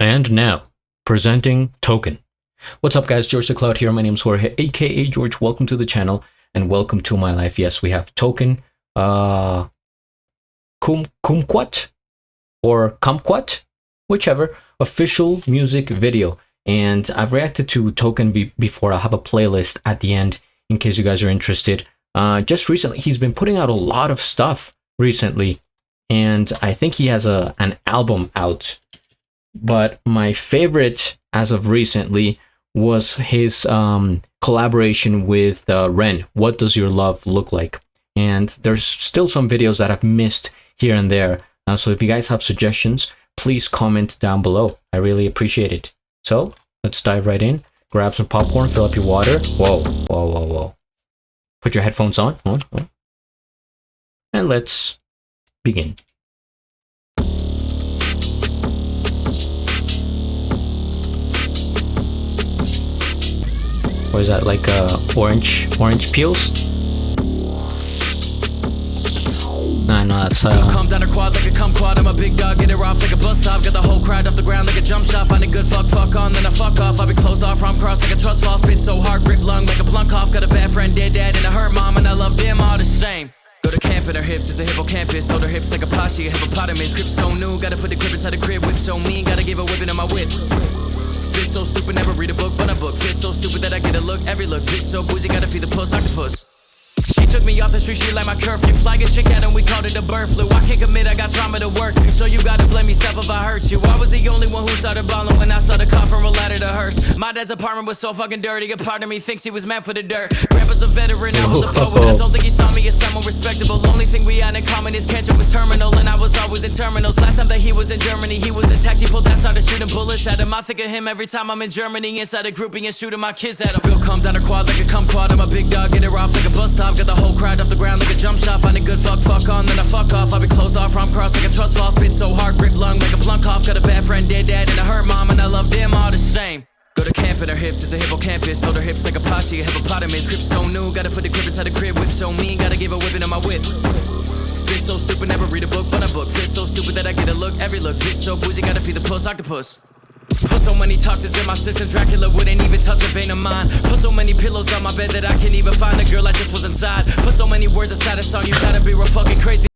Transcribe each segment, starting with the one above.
And now, presenting Token. What's up guys, GeorgeTheCloud here, my name's Jorge, aka George. Welcome to the channel, and welcome to my life. Yes, we have Token, Kumquat, or Kumquat, whichever, official music video. And I've reacted to Token before. I have a playlist at the end, in case you guys are interested. Just recently, he's been putting out a lot of stuff recently, and I think he has an album out. But my favorite as of recently was his collaboration with Ren. What does your love look like? And there's still some videos that I've missed here and there. So if you guys have suggestions, please comment down below. I really appreciate it. So let's dive right in. Grab some popcorn, fill up your water. Whoa, whoa, whoa, whoa. Put your headphones on. And let's begin. Or is that like orange peels? No, that's Come down a quad like a kumquat. I'm a big dog, get it off like a bus stop. Got the whole crowd off the ground like a jump shot. Find a good fuck on, then I fuck off. I'll be closed off from cross like a trust fall. Spit so hard, grip lung like a plunk off. Got a bad friend, dead dad, and a hurt mom, and I love them all the same. Go to camp in her hips, is a hippocampus. Hold her hips like a poshy, a hippopotamus. Crib so new, gotta put the crib inside the crib. Whip so mean, gotta give a whipping on my whip. Spit so stupid, never read a book, but a book. Fist so stupid that I get a look, every look. Bitch so boozy, gotta feed the puss, octopus. She took me off the street, she like my curfew. Flag a chick at and we called it a bird flu. I can't commit, I got trauma to work through. So you gotta blame yourself if I hurt you. I was the only one who started ballin' when I saw the car from a ladder to hearse. My dad's apartment was so fucking dirty, a part of me thinks he was meant for the dirt. Grandpa's a veteran, I was a poet. I don't think he saw me as someone respectable. Only thing we had in common is cancer was terminal, and I was always in terminals. Last time that he was in Germany, he was attacked, he pulled out, started shooting bullets at him. I think of him every time I'm in Germany, inside a grouping and shooting my kids at him. Spill come down a quad like a kumquat. I'm a big dog, get it off like a bus stop. Got the whole crowd off the ground like a jump shot. Find a good fuck on, then I fuck off. I'll be closed off from cross like a trust fall. Spit so hard, grip lung like a plunk off. Got a bad friend, dead dad, and a hurt mom, and I love them all the same. Go to camp in her hips, is a hippocampus. Hold her hips like a poshy, a hippopotamus. Crib so new, gotta put the crib inside the crib. Whip so mean, gotta give a whipping on my whip. Spit so stupid, never read a book, but a book. Fist so stupid that I get a look, every look. Bitch so boozy, gotta feed the puss, octopus. Put so many toxins in my system, Dracula wouldn't even touch a vein of mine. Put so many pillows on my bed that I can't even find a girl I just was inside. Put so many words inside a song, you gotta be real fucking crazy.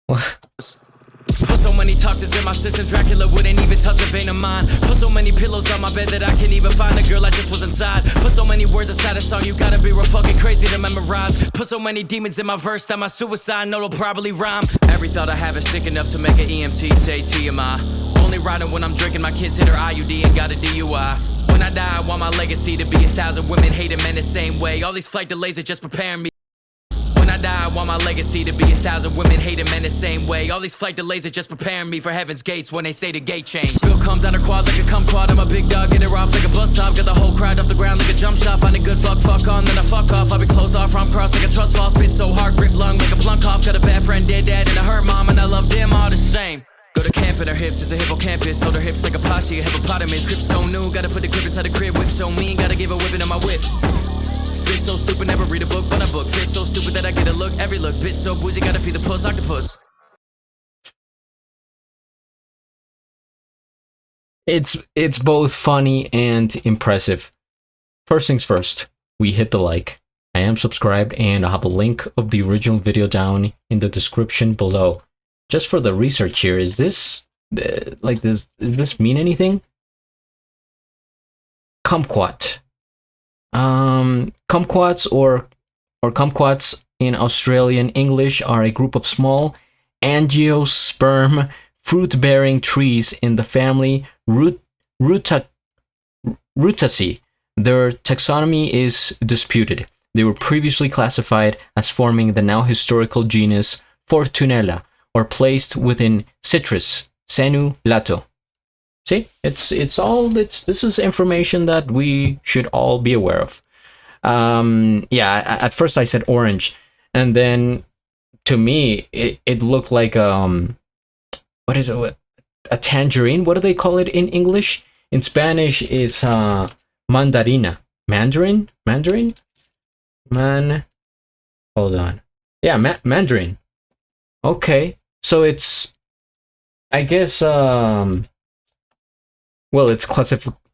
Put so many toxins in my system, Dracula wouldn't even touch a vein of mine. Put so many pillows on my bed that I can't even find a girl I just was inside. Put so many words inside a song, you gotta be real fucking crazy to memorize. Put so many demons in my verse that my suicide note will probably rhyme. Every thought I have is sick enough to make an EMT say TMI. Only riding when I'm drinking, my kids hit her IUD and got a DUI. When I die, I want my legacy to be 1,000 women hating men the same way. All these flight delays are just preparing me. When I die, I want my legacy to be 1,000 women hating men the same way. All these flight delays are just preparing me for heaven's gates when they say the gate change. Spill come down a quad like a kumquat. I'm a big dog, get it off like a bus stop. Got the whole crowd off the ground like a jump shot. Find a good fuck on, then I fuck off. I'll be closed off from cross like a trust fall. Spit so hard, grip lung like a plunk off. Got a bad friend, dead dad, and a hurt mom, and I love them all the same. Go to camp in her hips, is a hippocampus. Hold her hips like a poshy, a hippopotamus. Crib so new, gotta put the crib inside the crib. Whip so mean, gotta give a whipping on my whip. Spit so stupid, never read a book, but a book. Fist so stupid that I get a look, every look. Bitch so boozy, gotta feed the puss, octopus. It's both funny and impressive. First things first, we hit the like. I am subscribed, and I'll have a link of the original video down in the description below. Just for the research here, is this does this mean anything? Kumquat. Kumquats or kumquats in Australian English are a group of small angiosperm fruit-bearing trees in the family Rutaceae. Their taxonomy is disputed. They were previously classified as forming the now historical genus Fortunella, or placed within citrus, Senu lato. See, this is information that we should all be aware of. Yeah, at first I said orange, and then to me it looked like what is it? A tangerine? What do they call it in English? In Spanish, it's mandarina. Mandarin? Hold on. Yeah, mandarin. Okay. So it's, I guess, well, its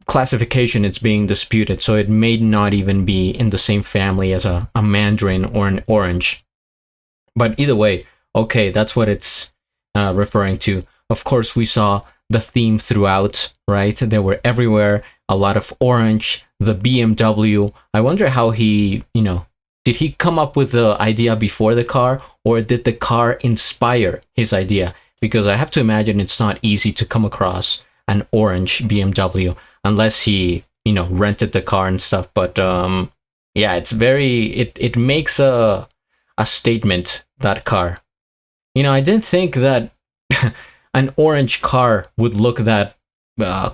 classification, it's being disputed, so it may not even be in the same family as a mandarin or an orange. But either way, okay, that's what it's referring to. Of course, we saw the theme throughout, right? They were everywhere, a lot of orange, the BMW. I wonder how he, did he come up with the idea before the car, or did the car inspire his idea? Because I have to imagine it's not easy to come across an orange BMW unless he, rented the car and stuff. But yeah, it's very, it makes a statement, that car. I didn't think that an orange car would look that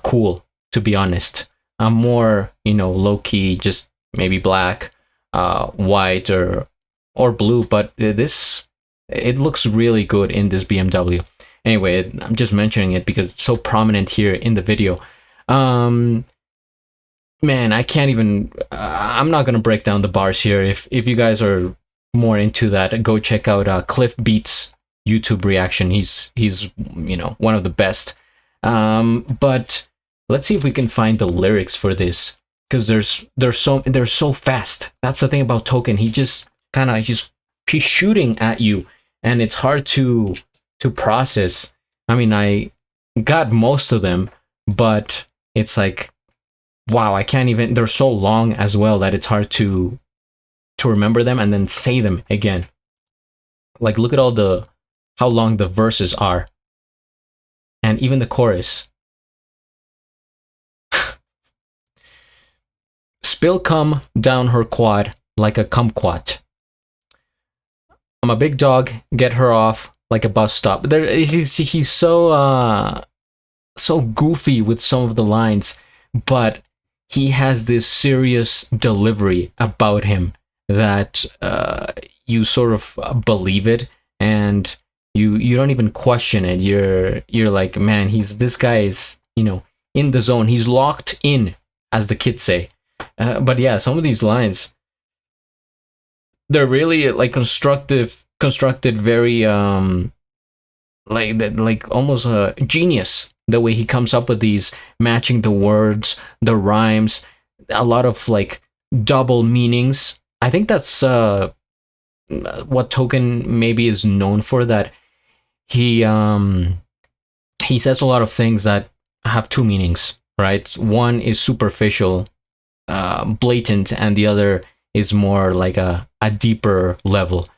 cool, to be honest. I'm more, low key, just maybe black, white, or blue. But it looks really good in this BMW. Anyway, I'm just mentioning it because it's so prominent here in the video. Man, I can't even. I'm not gonna break down the bars here. If you guys are more into that, go check out Cliff Beats YouTube reaction. He's one of the best. But let's see if we can find the lyrics for this, because they're so fast. That's the thing about Token. He's shooting at you, and it's hard to process. I mean, I got most of them, but it's like, wow, I can't even. They're so long as well that it's hard to remember them and then say them again. Like, look at how long the verses are, and even the chorus. Spill cum down her quad like a kumquat. I'm a big dog, get her off like a bus stop. He's so goofy with some of the lines, but he has this serious delivery about him that you sort of believe it, and you don't even question it. You're like, man, this guy is in the zone. He's locked in, as the kids say. But yeah, some of these lines, they're really like constructed very like almost a genius, the way he comes up with these, matching the words, the rhymes, a lot of like double meanings. I think that's what Token maybe is known for, that he says a lot of things that have two meanings, right? One is superficial, blatant, and the other is more like a deeper level.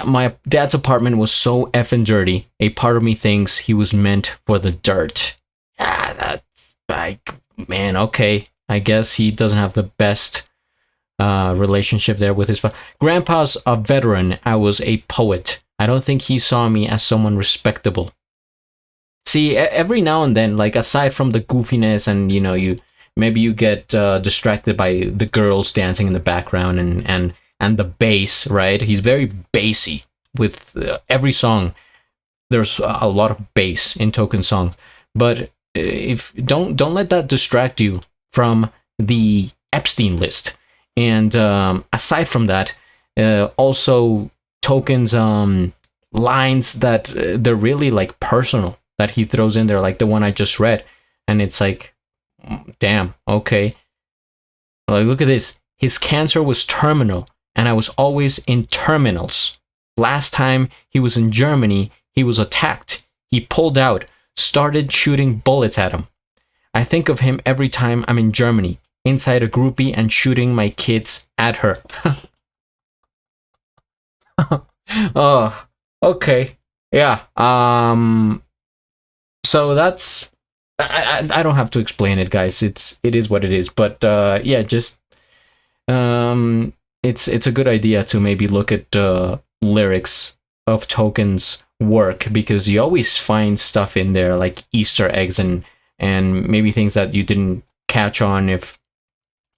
My dad's apartment was so effing dirty. A part of me thinks he was meant for the dirt. That's like, man, okay. I guess he doesn't have the best relationship there with his father. Grandpa's a veteran. I was a poet. I don't think he saw me as someone respectable. See, every now and then, like, aside from the goofiness and, you get distracted by the girls dancing in the background and the bass, right? He's very bassy with every song. There's a lot of bass in Token song, but if don't let that distract you from the Epstein list. And aside from that, also Token's lines that they're really like personal, that he throws in there, like the one I just read, and it's like, damn, okay. Like, look at this. His cancer was terminal, and I was always in terminals. Last time he was in Germany, he was attacked. He pulled out, started shooting bullets at him. I think of him every time I'm in Germany, inside a groupie and shooting my kids at her. Oh, okay. Yeah. So that's, I don't have to explain it, guys. It is what it is. But yeah, just it's a good idea to maybe look at lyrics of Token's work, because you always find stuff in there like Easter eggs and maybe things that you didn't catch on if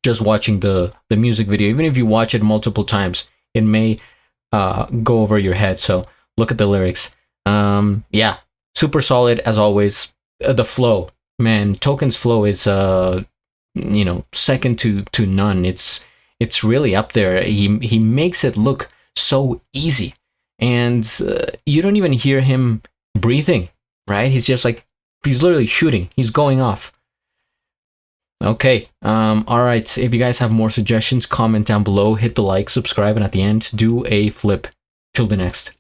just watching the music video. Even if you watch it multiple times, it may go over your head. So look at the lyrics. Yeah, super solid as always. The flow, man, Token's flow is second to none. It's really up there. He makes it look so easy, and you don't even hear him breathing, right? He's just like He's literally shooting. He's going off. Okay. All right. If you guys have more suggestions, comment down below. Hit the like, subscribe, and at the end, do a flip. Till the next.